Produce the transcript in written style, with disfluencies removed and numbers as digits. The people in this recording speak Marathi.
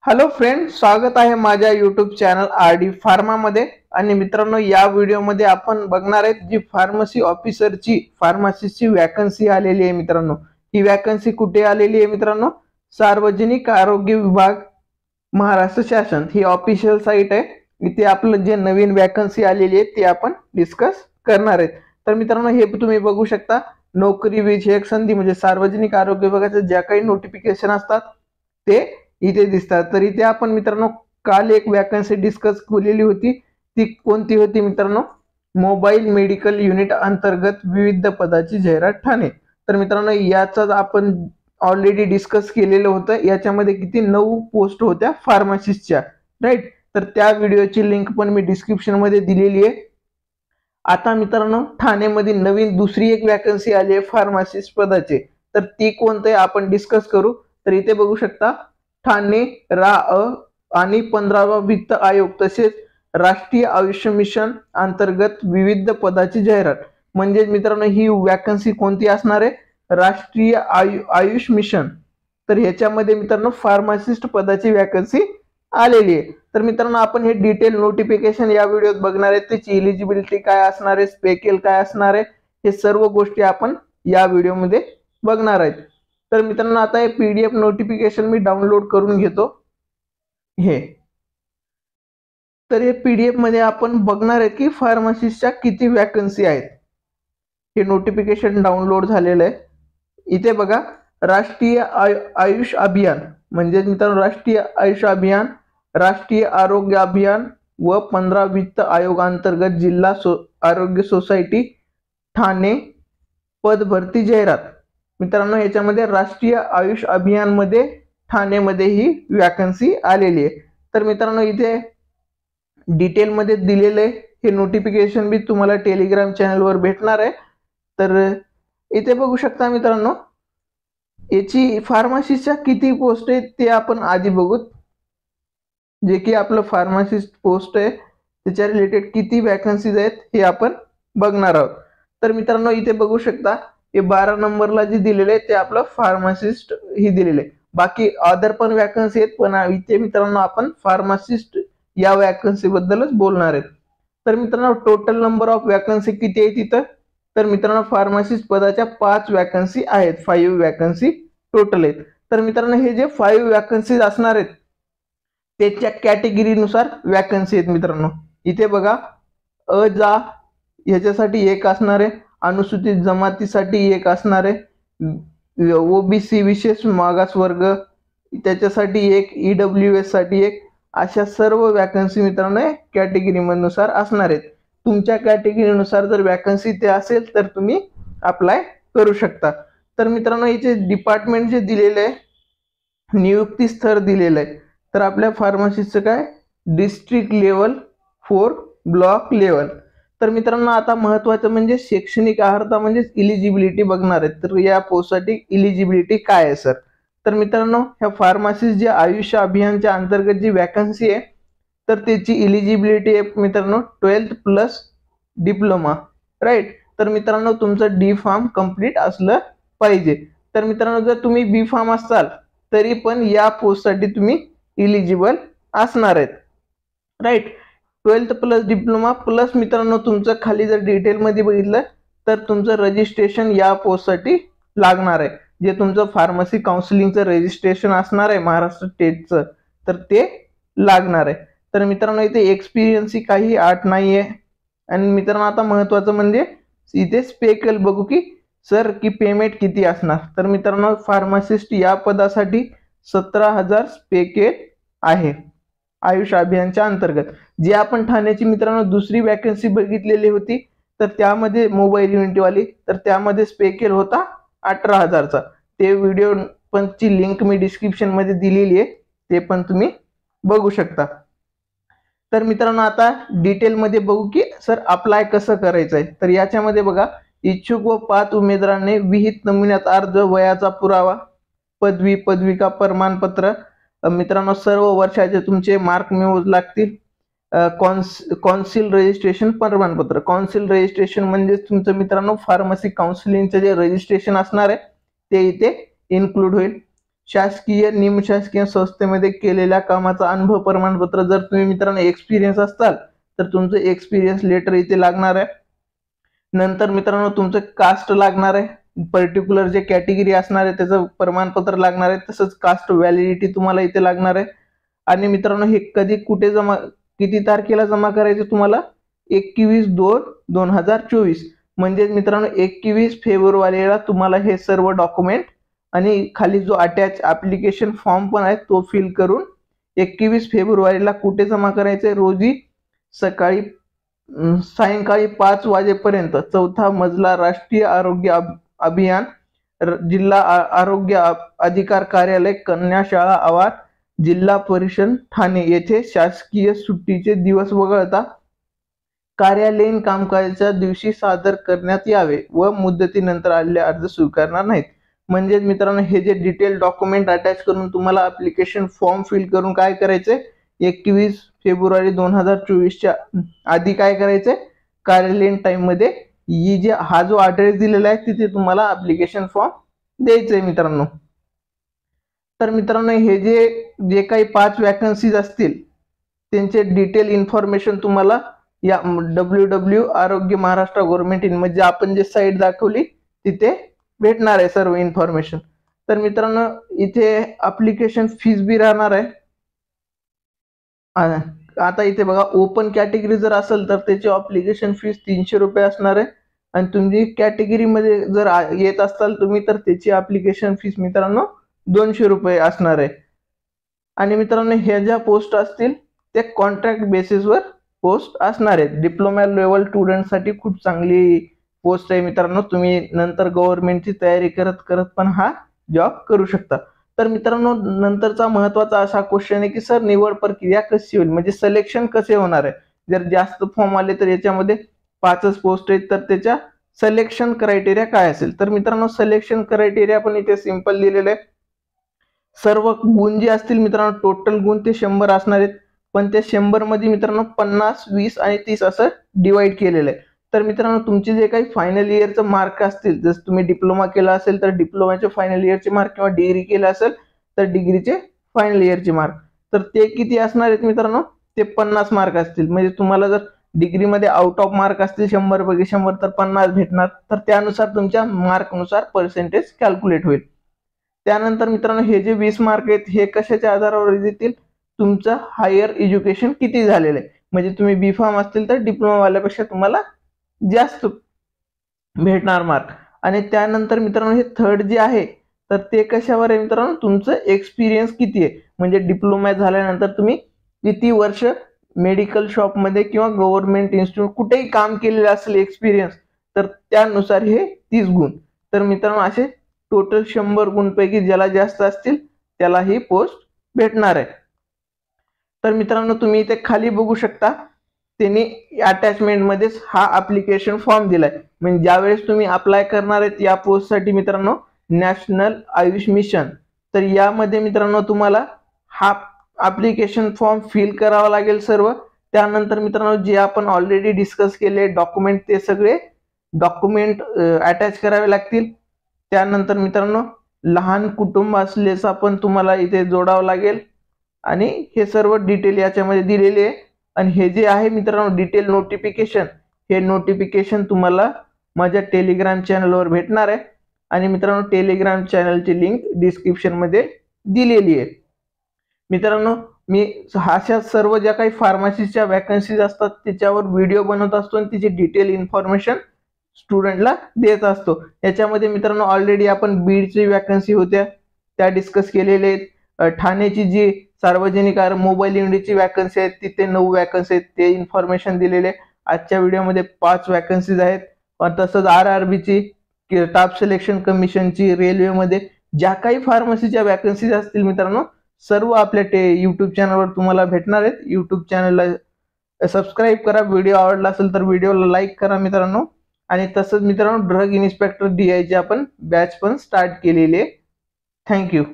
हॅलो फ्रेंड, स्वागत आहे माझ्या यूट्यूब चॅनल आरडी फार्मा मध्ये। आणि मित्रांनो, या व्हिडिओमध्ये आपण बघणार आहेत जी फार्मसी ऑफिसरची फार्मसिस्टची वॅकन्सी आलेली आहे। मित्रांनो, ही वॅकन्सी कुठे आलेली आहे मित्रांनो? सार्वजनिक आरोग्य विभाग, महाराष्ट्र शासन ही ऑफिशियल साइट आहे। इथे आपलं जे नवीन वॅकन्सी आलेली आहे ते आपण डिस्कस करणार आहेत। तर मित्रांनो, हे तुम्ही बघू शकता, नोकरी विषयक संधी म्हणजे सार्वजनिक आरोग्य विभागाचे ज्या काही नोटिफिकेशन असतात ते इथे दिसतात। तर इथे आपण मित्रांनो काल एक वॅकन्सी डिस्कस केलेली होती। ती कोणती होती मित्रांनो? मोबाईल मेडिकल युनिट अंतर्गत विविध पदाची जाहिरात ठाणे। तर मित्रांनो, याचा आपण ऑलरेडी डिस्कस केलेलं होतं। याच्यामध्ये किती 9 पोस्ट होत्या फार्मसिस्टच्या, राईट? तर त्या व्हिडिओची लिंक पण मी डिस्क्रिप्शन मध्ये दिलेली आहे। आता मित्रांनो, ठाणेमध्ये नवीन दुसरी एक वॅकन्सी आली आहे फार्मासिस्ट पदाचे। तर ती कोणते आपण डिस्कस करू। तर इथे बघू शकता, ठाणे आणि 15वा वित्त आयोग तसेच राष्ट्रीय आयुष्य मिशन अंतर्गत विविध पदाची जाहिरात। म्हणजे मित्रांनो, ही वॅकन्सी कोणती असणार आहे? राष्ट्रीय आयुष मिशन। तर ह्याच्यामध्ये मित्रांनो फार्मासिस्ट पदाची वॅकन्सी आलेली आहे। तर मित्रांनो, आपण हे डिटेल नोटिफिकेशन या व्हिडिओत बघणार आहे। त्याची एलिजिबिलिटी काय असणार आहे, स्पेकेल काय असणार आहे, हे सर्व गोष्टी आपण या व्हिडिओमध्ये बघणार आहेत। तर मित्रांनो, आता हे पीडीएफ नोटिफिकेशन मी डाउनलोड करून घेतो। तर हे पीडीएफ मध्ये आपण बघणार आहे की फार्मसिस्टच्या किती वॅकन्सी आहेत। हे नोटिफिकेशन डाउनलोड झालेलं आहे। इथे बघा, राष्ट्रीय आयुष अभियान म्हणजे मित्रांनो राष्ट्रीय आयुष अभियान, राष्ट्रीय आरोग्य अभियान व 15 वित्त आयोग अंतर्गत जिल्हा आरोग्य सोसायटी ठाणे पद भरती जाहिरात। मित्रांनो, याच्यामध्ये राष्ट्रीय आयुष अभियान मध्ये ठाणेमध्ये ही वॅकन्सी आलेली आहे। तर मित्रांनो, इथे डिटेल मध्ये दिलेले हे नोटिफिकेशन भी तुम्हाला टेलिग्राम चॅनल वर भेटणार आहे। तर इथे बघू शकता मित्रांनो, याची फार्मसिस्टच्या किती पोस्ट आहेत ते आपण आधी बघू। जे की आपलं फार्मसिस्ट पोस्ट आहे त्याच्या रिलेटेड किती वॅकन्सीज आहेत हे आपण बघणार आहोत। तर मित्रांनो, इथे बघू शकता, हे 12 नंबरला जे दिलेले आहे ते आपलं फार्मसिस्ट ही दिलेले आहे। बाकी अदर पण वॅकन्सी आहेत, पण इथे मित्रांनो आपण फार्मसिस्ट या वॅकन्सी बद्दलच बोलणार आहेत। तर मित्रांनो, टोटल नंबर ऑफ वॅकन्सी किती आहे तिथं? तर मित्रांनो, फार्मसिस्ट पदाच्या 5 वॅकन्सी आहेत, 5 वॅकन्सी टोटल आहेत। तर मित्रांनो, हे जे 5 वॅकन्सीज असणार आहेत त्याच्या कॅटेगरीनुसार वॅकन्सी आहेत। मित्रांनो, इथे बघा, जा याच्यासाठी एक असणार आहे, अनुसूचित जमातीसाठी एक असणार आहे, ओबीसी विशेष मागास वर्ग त्याच्यासाठी एक, ईडब्ल्यूएस साठी एक, अशा सर्व वॅकन्सी मित्रांनो कॅटेगरीनुसार असणार आहेत। तुमच्या कॅटेगरीनुसार जर वॅकन्सी ते असेल तर तुम्ही अप्लाय करू शकता। तर मित्रांनो, याचे डिपार्टमेंट जे दिलेले आहे, नियुक्ती स्तर दिलेलं आहे। तर आपल्या फार्मसिस्टचं काय, डिस्ट्रिक्ट लेवल 4 ब्लॉक लेवल। तर मित्रांनो, आता महत्त्वाचं म्हणजे शैक्षणिक अर्हता म्हणजे इलिजिबिलिटी बघणार आहे। तर या पोस्टसाठी इलिजिबिलिटी काय आहे सर? तर मित्रांनो, ह्या फार्मसिस्ट जे आयुष्य अभियानच्या अंतर्गत जी वॅकन्सी आहे तर त्याची इलिजिबिलिटी आहे मित्रांनो 12th प्लस डिप्लोमा, राईट? तर मित्रांनो, तुमचं डी फार्म कंप्लीट असलं पाहिजे। तर मित्रांनो, जर तुम्ही बी फार्म असाल तरी पण या पोस्टसाठी तुम्ही इलिजिबल असणार आहेत, right? 12th plus diploma plus मित्रांनो तुमचं खाली जर डिटेल मध्ये बघितलं तर तुमचं रजिस्ट्रेशन या पोस्टसाठी लागणार आहे। जे तुमचं फार्मसी काउन्सिलिंगचं रजिस्ट्रेशन असणार आहे महाराष्ट्र स्टेटचं, तर ते लागणार आहे। तर मित्रांनो, इथे एक्सपिरियन्स काही आठ नाही आहे। आणि मित्रांनो, आता महत्त्वाचं म्हणजे इथे स्पेकल बघू की सर की पेमेंट किती असणार। तर मित्रांनो, फार्मासिस्ट या पदासाठी 17,000 स्पेकेल आहे आयुष अभियानच्या अंतर्गत। जे आपण ठाण्याची मित्रांनो दुसरी वॅकन्सी बघितलेली होती तर त्यामध्ये मोबाईल युनिटवाली, तर त्यामध्ये स्पेकेल होता 18,000चा। ते व्हिडिओ पण ची लिंक मी डिस्क्रिप्शन मध्ये दिलेली आहे, ते पण तुम्ही बघू शकता। तर मित्रांनो, आता डिटेल मध्ये बघू की सर अप्लाय कसं करायचं आहे। तर याच्यामध्ये बघा, इच्छुक व 5 उमेदवारांनी विहित नमुन्यात अर्ज, वयाचा पुरावा, पदवी पदविका प्रमाणपत्र, मित्रांनो सर्व वर्षाचे तुमचे मार्क मिळवून लागतील, काउन्सिल रजिस्ट्रेशन प्रमाणपत्र। काउन्सिल रजिस्ट्रेशन म्हणजे तुमचं मित्रांनो फार्मसी काउन्सिलिंगचे जे रजिस्ट्रेशन असणार आहे ते इथे इन्क्लूड होईल। शासकीय निमशासकीय संस्थेमध्ये केलेल्या कामाचा अनुभव प्रमाणपत्र, जर तुम्ही मित्रांनो एक्सपिरियन्स असताल तर तुमचं एक्सपिरियन्स लेटर इथे लागणार आहे. नंतर मित्रांनो तुमचं कास्ट लागणार आहे, पर्टिक्युलर जे कॅटेगरी असणार आहे त्याचं प्रमाणपत्र लागणार आहे, तसंच कास्ट व्हॅलिडिटी तुम्हाला इथे लागणार आहे. आणि मित्रांनो हे कधी कुठे जमा, किती तारखेला जमा करायचे तुम्हाला, 21/2/2024 म्हणजे मित्रांनो 21 फेब्रुवारीला तुम्हाला हे सर्व डॉक्युमेंट आणि खाली जो अटॅच ऍप्लिकेशन फॉर्म पण आहे तो फिल करून 21 फेब्रुवारीला कुठे जमा करायचे, रोजी सायंकाळी 5 वाजेपर्यंत 4था मजला राष्ट्रीय आरोग्य अभियान जिल्हा आरोग्य अधिकार कार्यालय, कन्या शाळा आवार, जिल्हा परिषद ठाणे येथे शासकीय सुट्टीचे दिवस वगळता कार्यालयीन कामकाजाच्या दिवशी सादर करण्यात यावे व मुदतीनंतर आलेले अर्ज स्वीकारणार नाहीत. म्हणजे मित्रांनो हे जे डिटेल डॉक्युमेंट अटॅच करून तुम्हाला ऍप्लिकेशन फॉर्म फिल करून काय करायचे, 21 फेब्रुवारी 2024च्या आधी काय करायचे, कार्यालयीन टाइम मध्ये ही जे हा जो ऍड्रेस दिलेला आहे तिथे तुम्हाला ऍप्लिकेशन फॉर्म द्यायचे मित्रांनो. तर मित्रांनो हे जे काही 5 वॅकन्सीज असतील त्यांचे डिटेल इन्फॉर्मेशन तुम्हाला या www आरोग्य महाराष्ट्र गव्हर्नमेंट इन म्हणजे आपण जे साईट दाखवली तिथे भेटणार आहे सर्व इन्फॉर्मेशन. तर मित्रांनो इथे ऍप्लिकेशन फीस बी राहणार आहे. आता इथे बघा ओपन कॅटेगरी जर असेल तर त्याची ऍप्लिकेशन फीस 300 रुपये असणार आहे आणि तुम्ही कॅटेगरी मध्ये जर येत असाल तुम्ही तर त्याची ऍप्लिकेशन फीस मित्रांनो 200 रुपये असणार आहे. आणि मित्रांनो ह्या ज्या पोस्ट असतील ते कॉन्ट्रॅक्ट बेसिसवर पोस्ट असणार आहेत. डिप्लोमा लेवल स्टुडंटसाठी खूप चांगली पोस्ट आहे मित्रांनो, तुम्ही नंतर गव्हर्नमेंटची तयारी करत करत पण हा जॉब करू शकता. तर मित्रांनो नंतरचा महत्वाचा असा क्वेश्चन आहे की सर निवड प्रक्रिया कशी होईल, म्हणजे सिलेक्शन कसे होणार आहे. जर जास्त फॉर्म आले तर याच्यामध्ये 5च पोस्ट आहेत तर त्याच्या सिलेक्शन क्रायटेरिया काय असेल. तर मित्रांनो सिलेक्शन क्रायटेरिया पण इथे सिंपल दिलेले आहे. सर्व गुण जे असतील मित्रांनो टोटल गुण ते 100 असणार आहेत, पण त्या 100 मध्ये मित्रांनो 50, 20 आणि 30 असं डिवाइड केलेलं आहे. तर मित्रांनो तुमचे जे काही फायनल इयरचे मार्क असतील, जर तुम्ही डिप्लोमा केला असेल तर डिप्लोमाचे फायनल इयरचे मार्क किंवा डिग्री केला असेल तर डिग्रीचे फायनल इयरचे मार्क, तर ते किती असणार आहेत मित्रांनो, ते 50 मार्क असतील. म्हणजे तुम्हाला जर डिग्रीमध्ये आउट ऑफ मार्क असतील 100 पैकी 100 तर 50 भेटणार. तर त्यानुसार तुमच्या मार्कनुसार पर्सेंटेज कॅल्क्युलेट होईल. त्यानंतर मित्रांनो हे जे 20 मार्क आहेत हे कशाच्या आधारावर येतील, तुमचं हायर एज्युकेशन किती झालेलं आहे. म्हणजे तुम्ही बी फार्म असतील तर डिप्लोमा वाल्यापेक्षा तुम्हाला जास्त भेटणार मार्क. आणि त्यानंतर मित्रांनो हे थर्ड जे आहे तर ते कशावर आहे मित्रांनो, तुमचं एक्सपिरियन्स किती आहे. म्हणजे डिप्लोमा झाल्यानंतर तुम्ही किती वर्ष मेडिकल शॉपमध्ये किंवा गव्हर्नमेंट इन्स्टिट्यूट कुठेही काम केलेलं असेल एक्सपिरियन्स, तर त्यानुसार हे 30 गुण. तर मित्रांनो असे टोटल 100 गुणपैकी ज्याला जास्त असतील त्याला ही पोस्ट भेटणार आहे. तर मित्रांनो तुम्ही इथे खाली बघू शकता त्यांनी अटॅचमेंट मध्येच हा ऍप्लिकेशन फॉर्म दिलाय. म्हणजे ज्यावेळेस तुम्ही अप्लाय करणार आहेत या पोस्टसाठी मित्रांनो नॅशनल आयुष मिशन, तर यामध्ये मित्रांनो तुम्हाला हा ऍप्लिकेशन फॉर्म फिल करावा लागेल सर्व. त्यानंतर मित्रांनो जे आपण ऑलरेडी डिस्कस केले डॉक्युमेंट ते सगळे डॉक्युमेंट अटॅच करावे लागतील. त्यानंतर मित्रांनो लहान कुटुंब असल्याचा पण तुम्हाला इथे जोडावं लागेल आणि हे सर्व डिटेल याच्यामध्ये दिलेले आहे. आणि हे जे आहे मित्रांनो डिटेल नोटिफिकेशन, हे नोटिफिकेशन तुम्हाला माझ्या टेलिग्राम चॅनलवर भेटणार आहे. आणि मित्रांनो टेलिग्राम चॅनलची लिंक डिस्क्रिप्शन मध्ये दिलेली आहे. मित्रांनो मी अशा सर्व ज्या काही फार्मसीच्या वॅकन्सीज असतात त्याच्यावर व्हिडिओ बनवत असतो आणि तिची डिटेल इन्फॉर्मेशन स्टुडंटला देत असतो. याच्यामध्ये मित्रांनो ऑलरेडी आपण बीडची वॅकन्सी होत्या त्या डिस्कस केलेले आहेत. ठाण्याची जी सार्वजनिक मोबाईल युनिटची वॅकन्सी आहेत तिथे 9 वॅकन्सी आहेत ते इन्फॉर्मेशन दिलेले. आजच्या व्हिडिओमध्ये 5 वॅकन्सीज आहेत. तसंच RRBची स्टाफ सिलेक्शन कमिशनची, रेल्वेमध्ये ज्या काही फार्मसीच्या वॅकन्सीज असतील मित्रांनो सर्व आपल्या यूट्यूब चॅनलवर तुम्हाला भेटणार आहेत. यूट्यूब चॅनलला सबस्क्राईब करा. व्हिडिओ आवडला असेल तर व्हिडिओला लाईक करा मित्रांनो. आणि तसंच मित्रांनो ड्रग इन्स्पेक्टर DI ची आपण बॅच पण स्टार्ट केलेली आहे. थँक्यू.